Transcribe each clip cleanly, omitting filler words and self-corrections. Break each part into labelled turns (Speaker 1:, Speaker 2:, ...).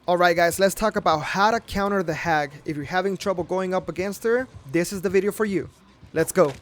Speaker 1: Alright guys, let's talk about how to counter the Hag. If you're having trouble going up against her, this is the video for you. Let's go.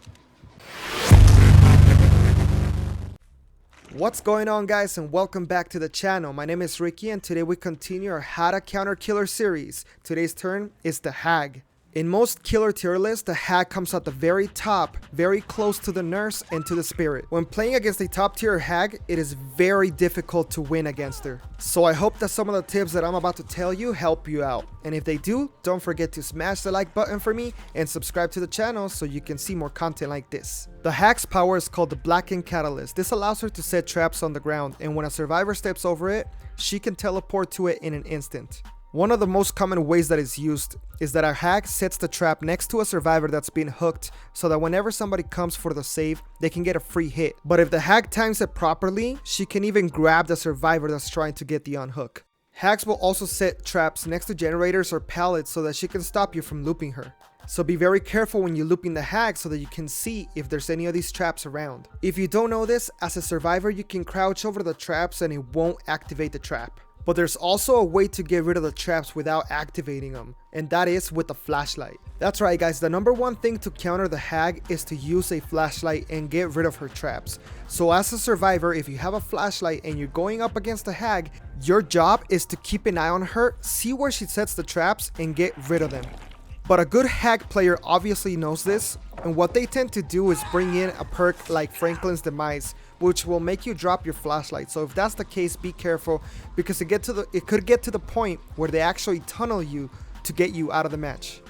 Speaker 1: What's going on guys, and welcome back to the channel. My name is Ricky and today we continue our how to counter killer series. Today's turn is the Hag. In most killer tier lists, the Hag comes at the very top, very close to the nurse and to the spirit. When playing against a top tier Hag, it is very difficult to win against her. So I hope that some of the tips that I'm about to tell you help you out. And if they do, don't forget to smash the like button for me and subscribe to the channel so you can see more content like this. The Hag's power is called the Blackened Catalyst. This allows her to set traps on the ground, and when a survivor steps over it, she can teleport to it in an instant. One of the most common ways that is used is that our Hag sets the trap next to a survivor that's been hooked so that whenever somebody comes for the save, they can get a free hit. But if the Hag times it properly, she can even grab the survivor that's trying to get the unhook. Hags will also set traps next to generators or pallets so that she can stop you from looping her. So be very careful when you're looping the Hag so that you can see if there's any of these traps around. If you don't know this, as a survivor you can crouch over the traps and it won't activate the trap. But there's also a way to get rid of the traps without activating them, and that is with a flashlight. That's right guys, the number one thing to counter the Hag is to use a flashlight and get rid of her traps. So as a survivor, if you have a flashlight and you're going up against the Hag, your job is to keep an eye on her, see where she sets the traps, and get rid of them. But a good Hag player obviously knows this, and what they tend to do is bring in a perk like Franklin's Demise, which will make you drop your flashlight. So if that's the case, be careful, because it could get to the point where they actually tunnel you to get you out of the match.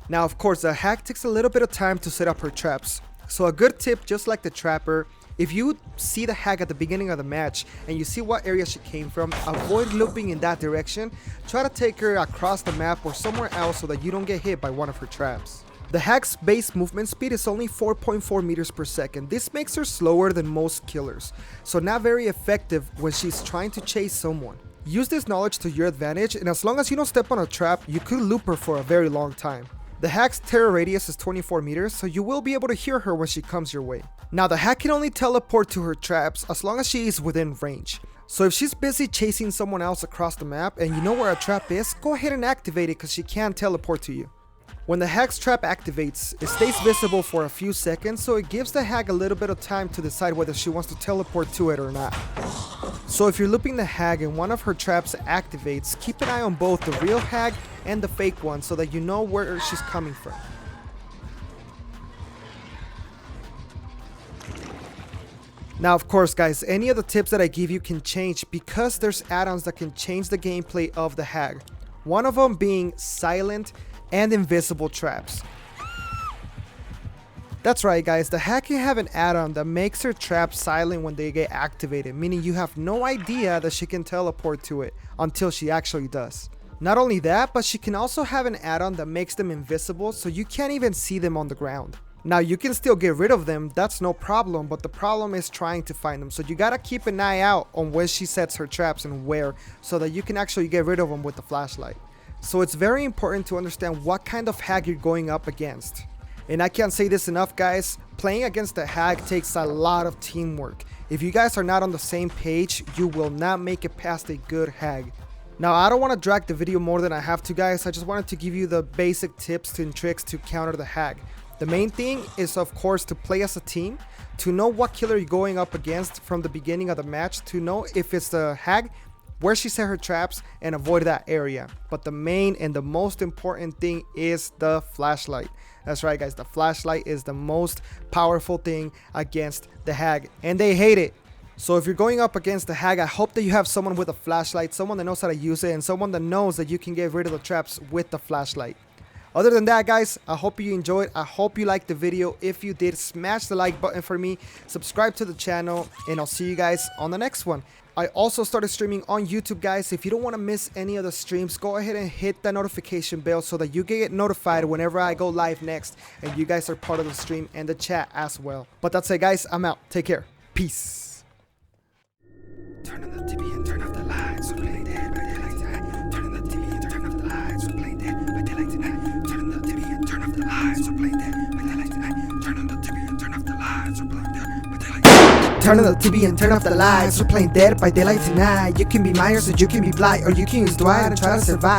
Speaker 1: Now of course, the Hag takes a little bit of time to set up her traps. So a good tip, just like the Trapper, if you see the Hag at the beginning of the match and you see what area she came from, avoid looping in that direction. Try to take her across the map or somewhere else so that you don't get hit by one of her traps. The Hag's base movement speed is only 4.4 meters per second. This makes her slower than most killers, so not very effective when she's trying to chase someone. Use this knowledge to your advantage, and as long as you don't step on a trap, you could loop her for a very long time. The Hag's terror radius is 24 meters, so you will be able to hear her when she comes your way. Now the Hag can only teleport to her traps as long as she is within range. So if she's busy chasing someone else across the map and you know where a trap is, go ahead and activate it because she can teleport to you. When the Hag's trap activates, it stays visible for a few seconds, so it gives the Hag a little bit of time to decide whether she wants to teleport to it or not. So if you're looping the Hag and one of her traps activates, keep an eye on both the real Hag and the fake one so that you know where she's coming from. Now of course guys, any of the tips that I give you can change because there's add-ons that can change the gameplay of the Hag. One of them being silent and invisible traps. That's right guys, the Hag can have an add-on that makes her traps silent when they get activated, meaning you have no idea that she can teleport to it until she actually does. Not only that, but she can also have an add-on that makes them invisible so you can't even see them on the ground. Now you can still get rid of them, that's no problem, but the problem is trying to find them. So you gotta keep an eye out on where she sets her traps and where, so that you can actually get rid of them with the flashlight. So it's very important to understand what kind of Hag you're going up against. And I can't say this enough guys, playing against the Hag takes a lot of teamwork. If you guys are not on the same page, you will not make it past a good Hag. Now I don't want to drag the video more than I have to guys, I just wanted to give you the basic tips and tricks to counter the Hag. The main thing is of course to play as a team, to know what killer you're going up against from the beginning of the match, to know if it's the Hag, where she set her traps, and avoid that area. But the main and the most important thing is the flashlight. That's right guys, the flashlight is the most powerful thing against the Hag, and they hate it. So if you're going up against the Hag, I hope that you have someone with a flashlight, someone that knows how to use it, and someone that knows that you can get rid of the traps with the flashlight. Other than that guys, I hope you enjoyed. I hope you liked the video. If you did, smash the like button for me, subscribe to the channel, and I'll see you guys on the next one. I also started streaming on YouTube guys. If you don't want to miss any of the streams, go ahead and hit that notification bell so that you get notified whenever I go live next, and you guys are part of the stream and the chat as well. But that's it guys, I'm out. Take care. Peace. Turn on the TV and turn off the lights. We're playing dead by daylight tonight. Turn on the TV and turn off the lights. We're playing dead by daylight tonight. Turn on the TV and turn off the lights. We're playing dead by daylight tonight. Turn on the TV and turn off the lights. We're playing dead by daylight tonight. Turn on the TV and turn off the lights. We're playing Dead by Daylight tonight. You can be Myers or you can be Blight, or you can use Dwight and try to survive.